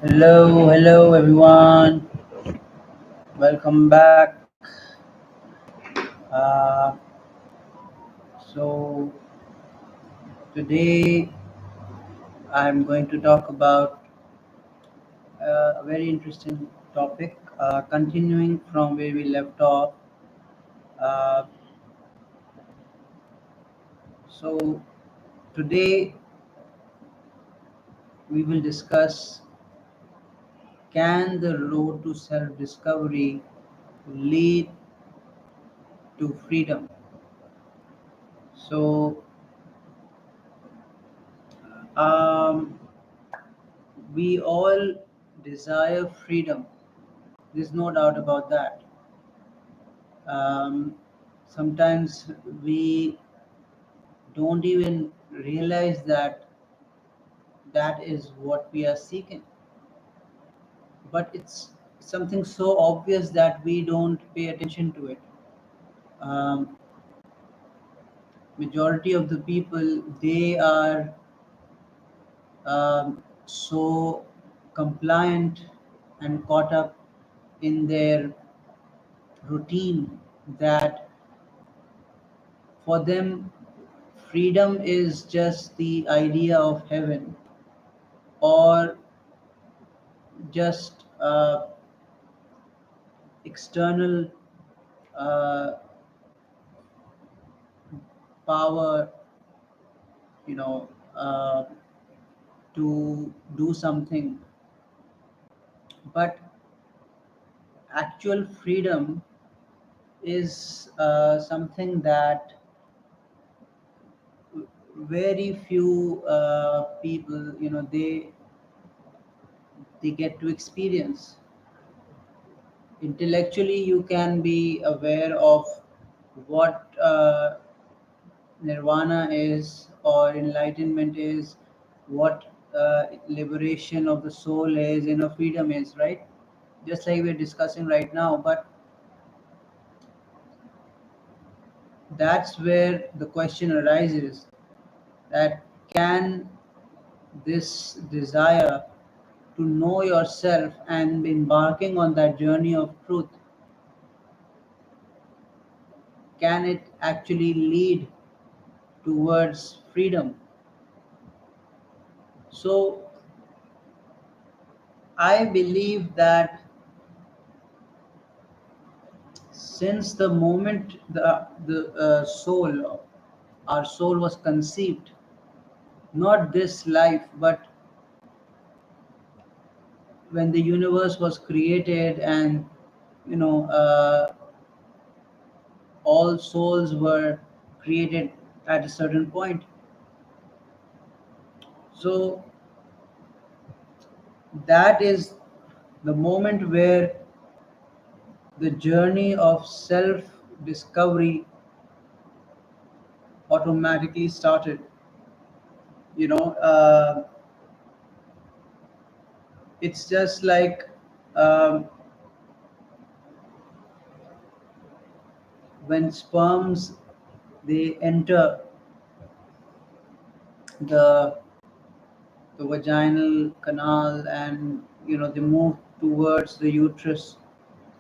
Hello everyone. Welcome back. Uh, so today I'm going to talk about a very interesting topic. Continuing from where we left off. Uh, so today we will discuss: can the road to self-discovery lead to freedom? So um, we all desire freedom. There's no doubt about that. um, Sometimes we don't even realize that that is what we are seeking, but it's something so obvious that we don't pay attention to it. um, Majority of the people, they are so compliant and caught up in their routine that for them freedom is just the idea of heaven, or just external uh, power, you know, uh, to do something. But actual freedom is something that very few people, they get to experience. Intellectually, you can be aware of what nirvana is or enlightenment is, what liberation of the soul is, freedom is, right? Just like we're discussing right now. But that's where the question arises, that can this desire to know yourself and embarking on that journey of truth, can it actually lead towards freedom? So I believe that since the moment the soul, our soul was conceived, not this life, but when the universe was created, and you know uh, all souls were created at a certain point. So that is the moment where the journey of self discovery automatically started. you know uh, it's just like, um, when sperms, they enter the vaginal canal, and they move towards the uterus,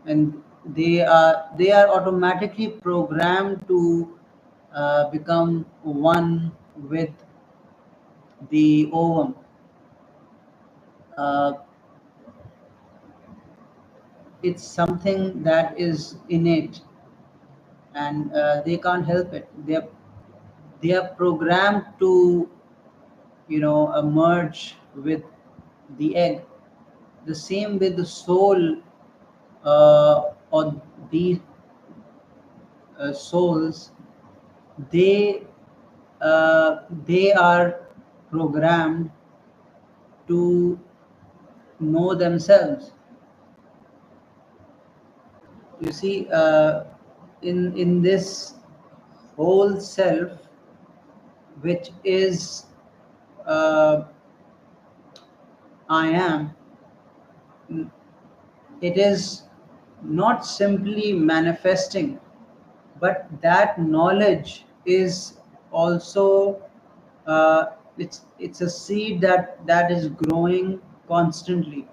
and they are automatically programmed to become one with the ovum. uh, it's something that is innate, and they can't help it. They are programmed to merge with the egg. The same with the soul, or these souls. They uh, they are programmed to know themselves. You see, in this whole self, which is uh, I am, it is not simply manifesting, but that knowledge is also, it's a seed that is growing constantly,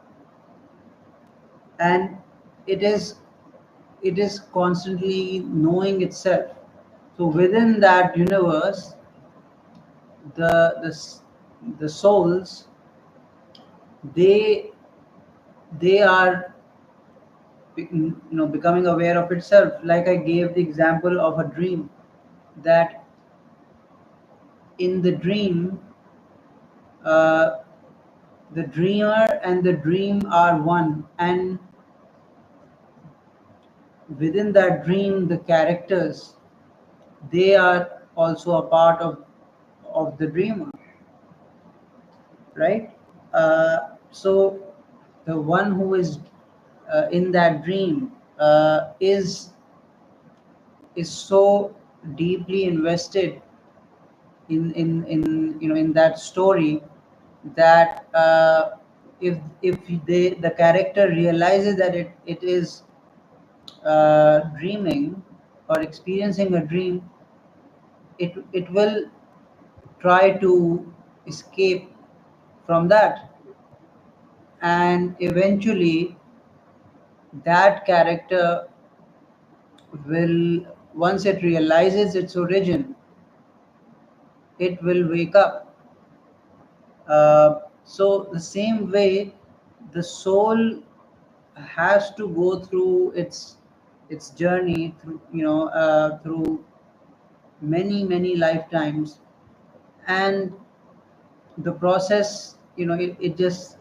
and it is it is constantly knowing itself. So within that universe, the s- the souls, they they are becoming aware of itself. Like I gave the example of a dream, that in the dream, uh, the dreamer and the dream are one, and within that dream, the characters, they are also a part of the dreamer, right? So the one who is in that dream is so deeply invested in that story, that if the character realizes that it is dreaming or experiencing a dream, it will try to escape from that, and eventually that character will, once it realizes its origin, it will wake up. So the same way, the soul has to go through its journey through, through many lifetimes, and the process, it just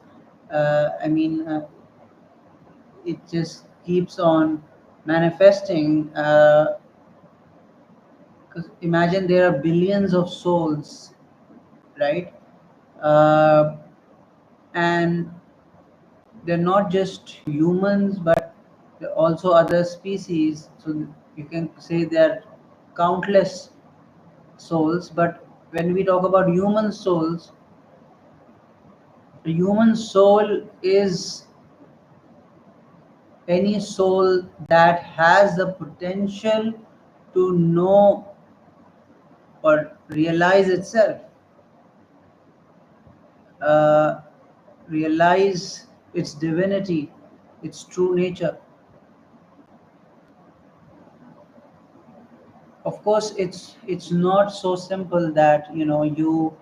I mean it just keeps on manifesting. 'Cause imagine there are billions of souls, right? uh, and they're not just humans, but they're also other species. So you can say there are countless souls. But when we talk about human souls, the human soul is any soul that has the potential to know or realize itself, uh, realize its divinity, its true nature. Of course, it's not so simple that you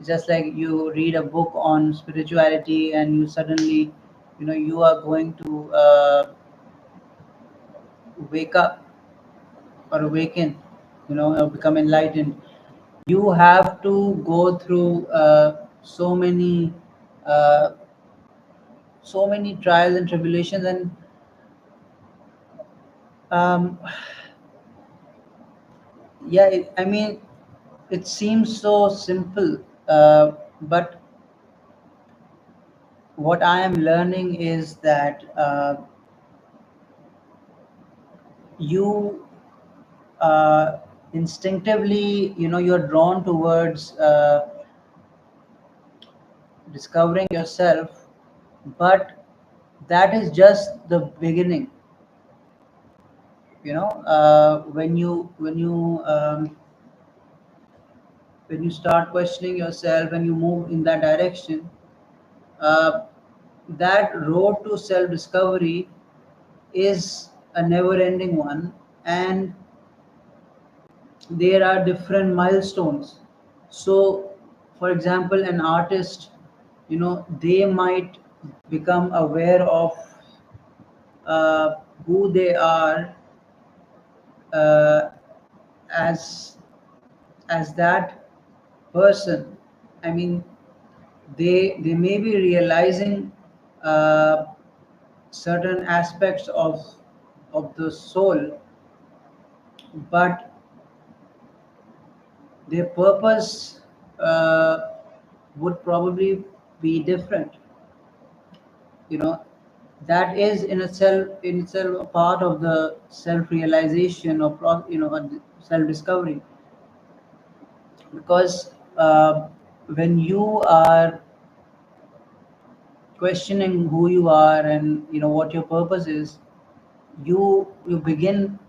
just like you read a book on spirituality and you suddenly you are going to wake up or awaken, or become enlightened. You have to go through uh, so many trials and tribulations, and um, yeah, I mean, it seems so simple, but what I am learning is that you instinctively, you're drawn towards discovering yourself, but that is just the beginning. When you start questioning yourself and you move in that direction, uh, that road to self discovery is a never ending one, and there are different milestones. So for example, an artist, they might become aware of who they are, uh, as that person. I mean, they may be realizing uh, certain aspects of the soul, but their purpose would probably be different. you know that is in itself a part of the self realization, or self discovery, because when you are questioning who you are and what your purpose is, you begin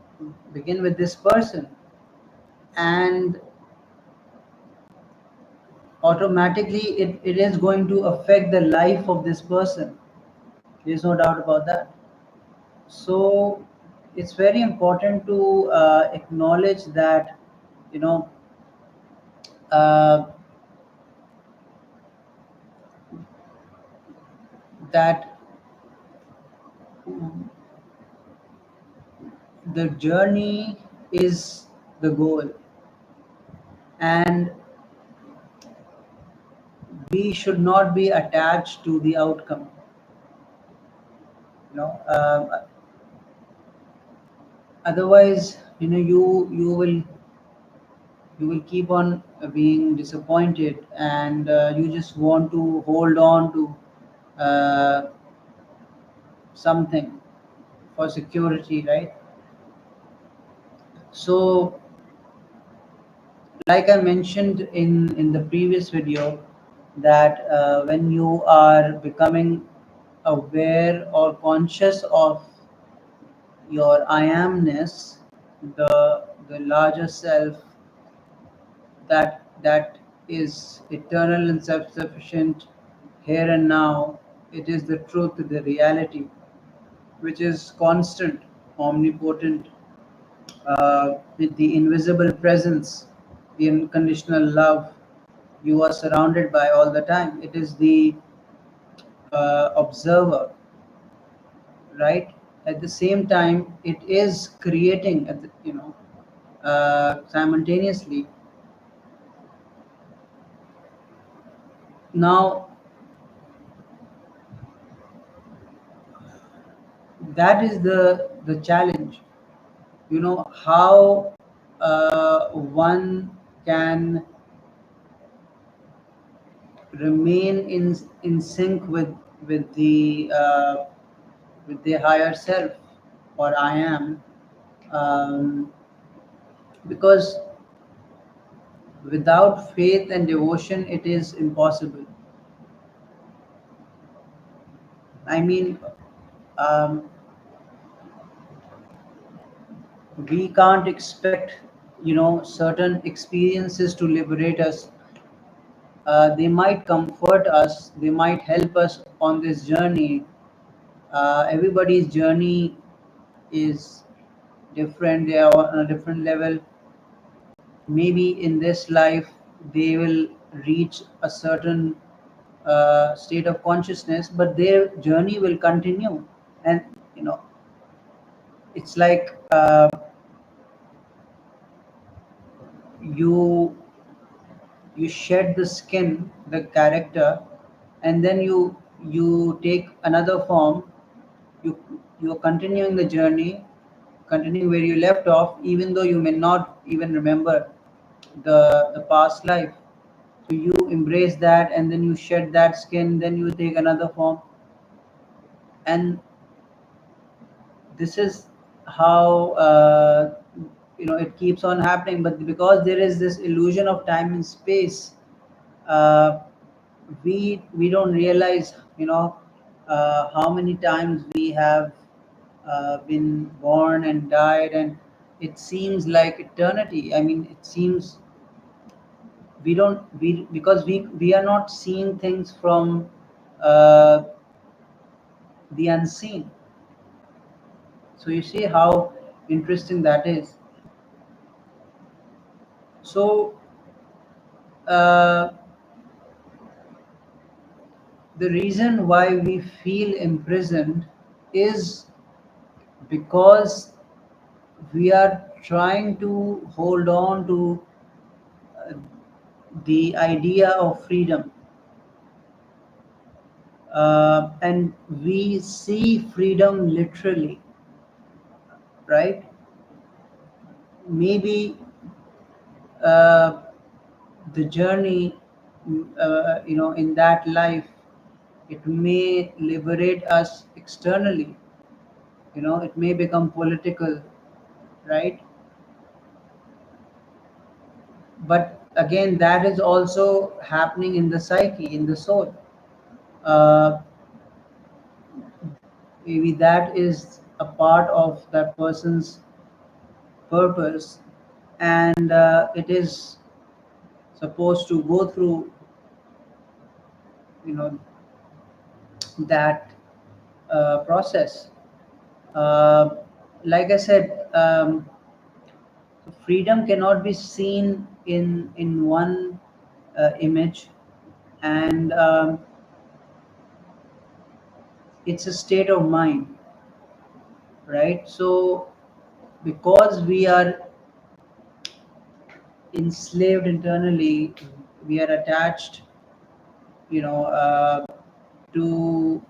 with this person, and automatically it is going to affect the life of this person. There's no doubt about that. So it's very important to acknowledge that, you know, uh, that the journey is the goal, and we should not be attached to the outcome. You know, otherwise, you will keep on being disappointed, and you just want to hold on to uh, something for security, right? So, like I mentioned in the previous video, that when you are becoming aware or conscious of your I amness, the larger self, that is eternal and self-sufficient here and now. It is the truth, the reality, which is constant, omnipotent, with the invisible presence, the unconditional love you are surrounded by all the time. It is the observer, right? At the same time, it is creating, simultaneously. Now, that is the challenge. You know how one can remain in sync with with the higher self, or I am, um, because without faith and devotion it is impossible. I mean, um, we can't expect, certain experiences to liberate us. They might comfort us, they might help us on this journey. Everybody's journey is different, they are on a different level. Maybe in this life they will reach a certain state of consciousness, but their journey will continue. And you know it's like, you you shed the skin, the character, and then you take another form. You you're continuing the journey, continuing where you left off, even though you may not even remember the past life. So you embrace that, and then you shed that skin, then you take another form, and this is how, it keeps on happening. But because there is this illusion of time and space, uh, we don't realize, how many times we have been born and died, and it seems like eternity. I mean, it seems, we don't we because we are not seeing things from uh, the unseen. So you see how interesting that is. So, uh, the reason why we feel imprisoned is because we are trying to hold on to the idea of freedom, and we see freedom literally, right? Maybe uh, the journey, in that life, it may liberate us externally. It may become political, right? But again, that is also happening in the psyche, in the soul. uh, Maybe that is a part of that person's purpose, and it is supposed to go through. you know that process. Uh, like I said, freedom cannot be seen in one image, and it's a state of mind, right? So because we are enslaved internally, we are attached, you know, to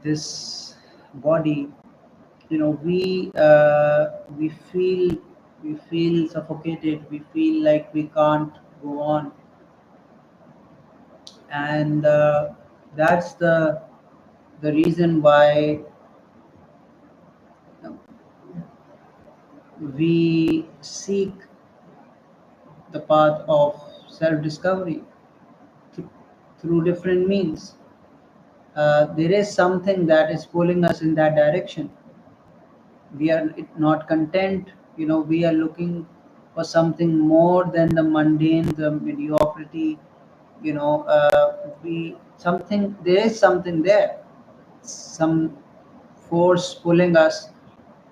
this body. We feel suffocated. We feel like we can't go on, and that's the reason why we seek the path of self discovery through different means. There is something that is pulling us in that direction. We are not content. We are looking for something more than the mundane, the mediocrity. We something There is something there, some force pulling us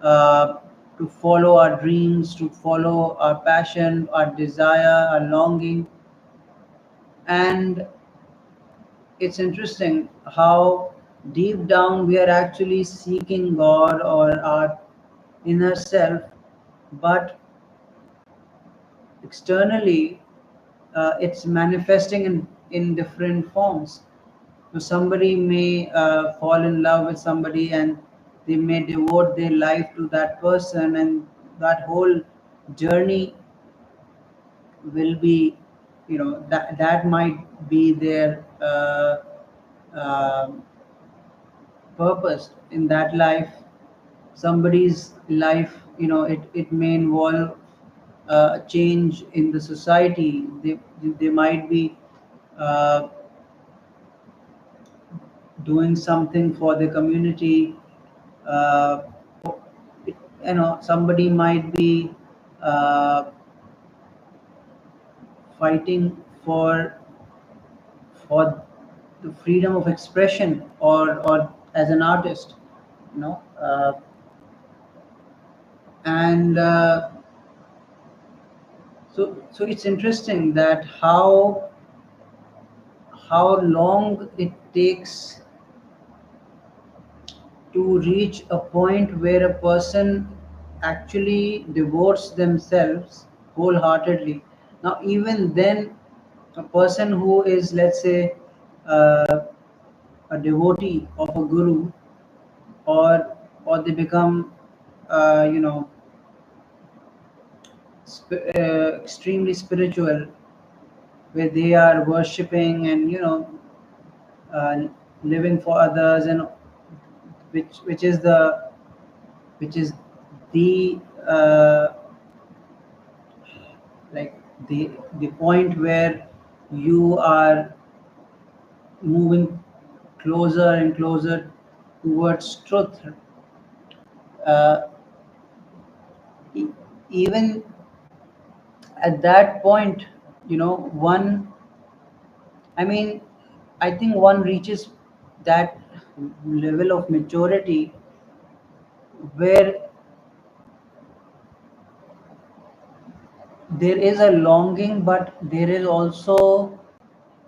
uh, to follow our dreams, to follow our passion, our desire, our longing. And it's interesting how deep down we are actually seeking God or our inner self, but externally it's manifesting in different forms. So somebody may fall in love with somebody, and they may devote their life to that person, and that whole journey will be, that might be their um purpose in that life. Somebody's life, it may involve a change in the society. They might be uh, doing something for the community. uh, Somebody might be uh, fighting for the freedom of expression, or as an artist, you know and so it's interesting that how long it takes to reach a point where a person actually devotes themselves wholeheartedly. Now, even then, a person who is, let's say, uh, a devotee of a guru, or they become, you know, extremely spiritual, where they are worshipping and uh, living for others, and which is the like the point where you are moving closer and closer towards truth. uh, e- Even at that point, one I mean I think one reaches that level of maturity where there is a longing, but there is also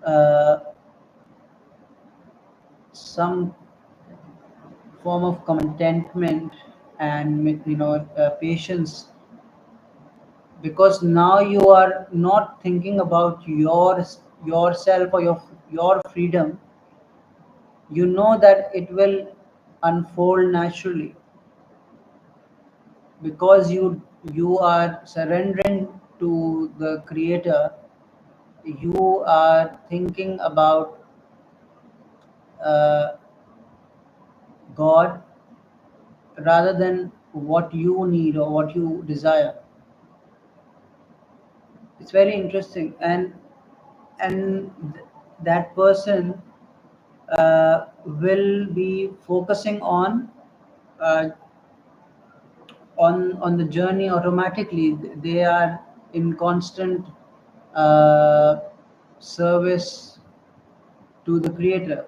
uh, some form of contentment and patience, because now you are not thinking about yourself or your freedom. You know that it will unfold naturally, because you are surrendering to the creator. You are thinking about uh, God rather than what you need or what you desire. It's very interesting. And that person will be focusing uh, on the journey automatically. They are in constant uh, service to the creator.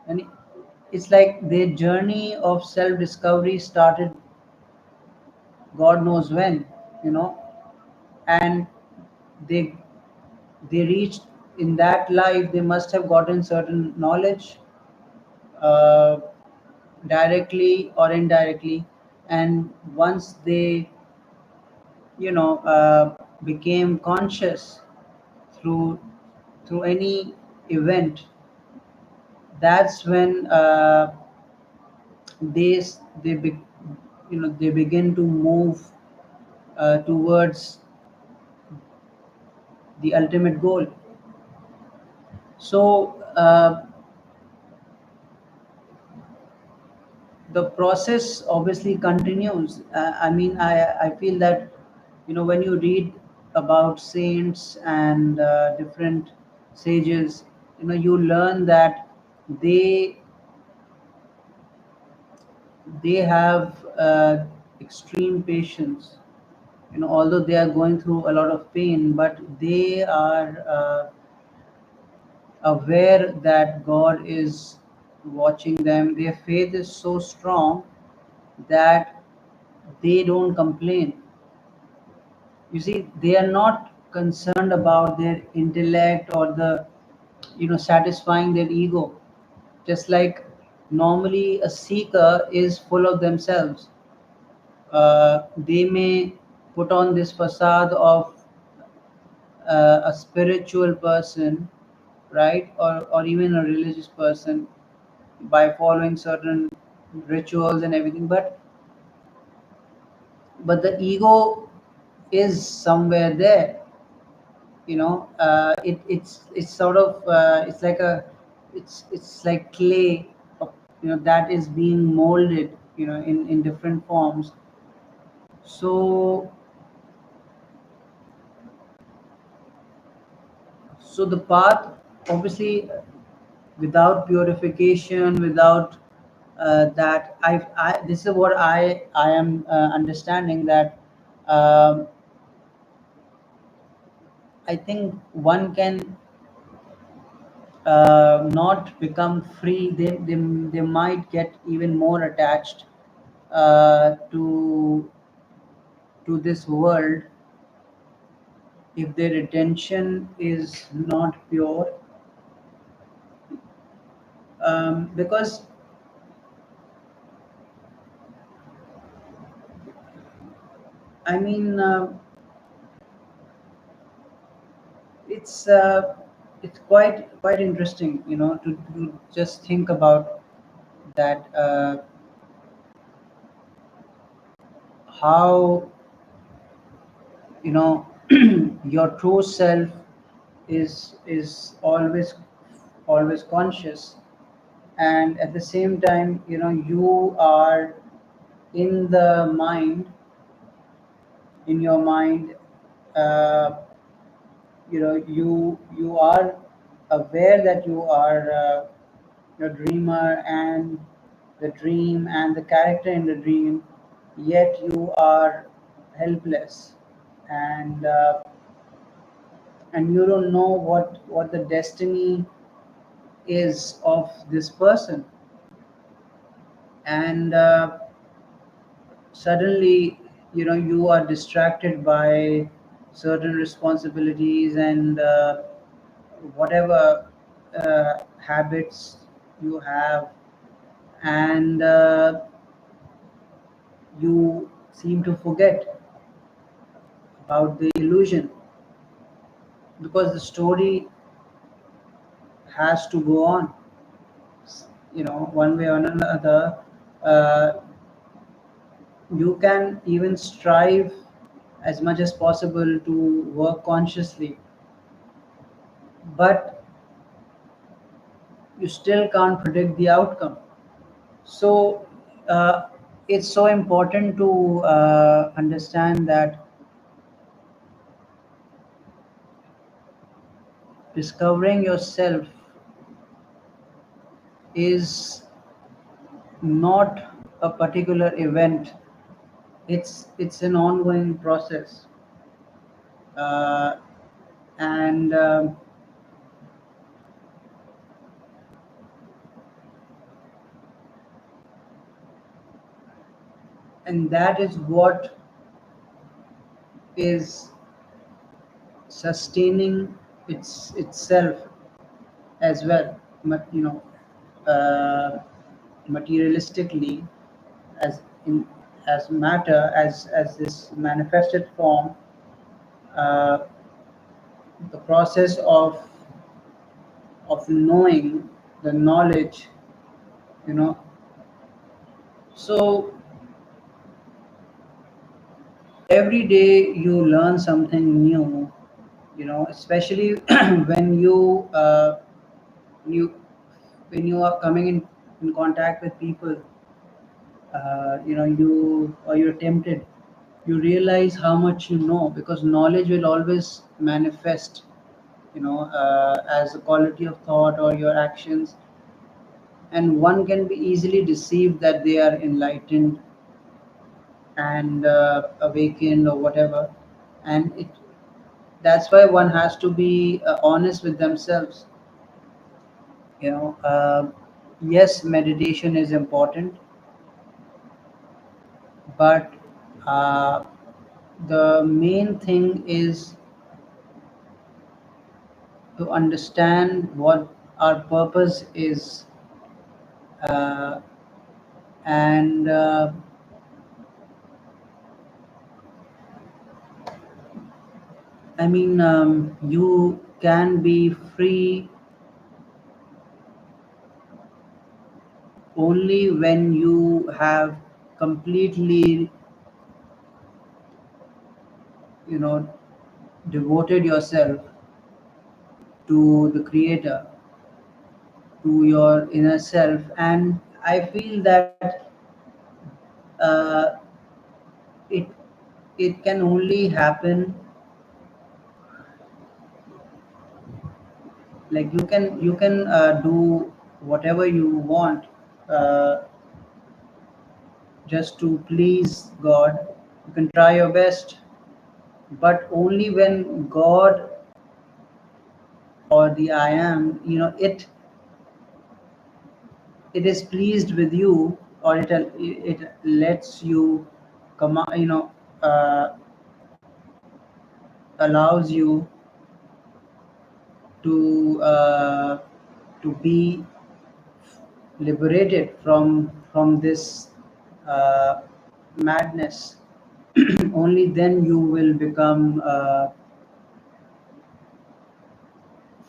And it's like their journey of self discovery started God knows when, you know, and they they reached in that life, they must have gotten certain knowledge, uh, directly or indirectly. And once they, became conscious through any event, that's when they s- they be, they begin to move towards the ultimate goal. So the process obviously continues. I mean, I feel that, when you read about saints and different sages, you learn that they they have extreme patience. Although they are going through a lot of pain, but they are aware that God is watching them. Their faith is so strong that they don't complain. You see, they are not concerned about their intellect or satisfying their ego. Just like normally a seeker is full of themselves. They may put on this facade of a spiritual person, right? Or even a religious person, by following certain rituals and everything. But the ego is somewhere there. It's sort of, it's like clay, that is being molded, in different forms. So so the path, obviously, without purification, without that, this is what I am understanding, that um, I think one can not become free. They might get even more attached to this world if their attention is not pure. Because I mean, it's uh, it's quite interesting, to just think about that, how, you know your true self is always conscious, and at the same time, you are in the mind in your mind. uh, you are aware that you are a dreamer, and the dream and the character in the dream, yet you are helpless, and you don't know what the destiny is of this person. And suddenly, you are distracted by certain responsibilities, and whatever habits you have, and you seem to forget about the illusion, because the story has to go on, one way or another. uh, you can even strive as much as possible to work consciously, but you still can't predict the outcome. So it's so important to understand that discovering yourself is not a particular event. It's an ongoing process, uh, and and that is what is sustaining itself as well. You know, uh, materialistically, as in as matter, as this manifested form, uh, the process of knowing, the knowledge, you know. So every day you learn something new, you know, especially when you when you are coming in contact with people, you know, you're tempted, you realize how much you know, because knowledge will always manifest, you know, as a quality of thought or your actions, and one can be easily deceived that they are enlightened and awakened or whatever. And that's why one has to be honest with themselves, you know. Yes, meditation is important, but uh, the main thing is to understand what our purpose is, uh, and I mean, you can be free only when you have completely, you know, devoted yourself to the creator, to your inner self. And I feel that uh, it it can only happen, like you can do whatever you want, uh, just to please God. You can try your best, but only when God or the I am, you know, it is pleased with you, or it lets you come, you know, uh, allows you to be liberated from this uh, madness. Only then you will become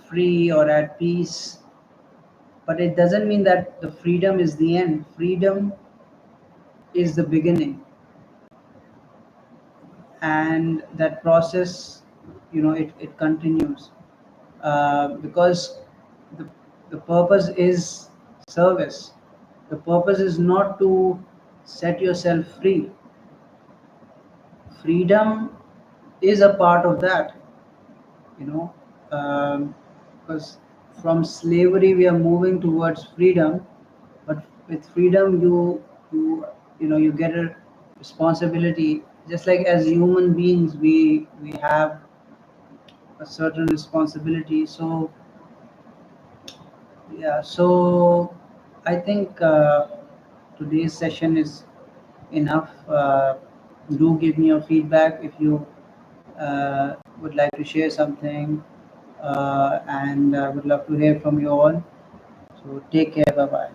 free or at peace. But it doesn't mean that the freedom is the end. Freedom is the beginning, and that process, you know, it continues, because the, the purpose is service. The purpose is not to set yourself free. Freedom is a part of that, you know, because from slavery we are moving towards freedom. But with freedom you know, you get a responsibility. Just like as human beings, we have a certain responsibility. So yeah, so I think today's session is enough. Do give me your feedback if you would like to share something, and I would love to hear from you all. So take care. Bye bye.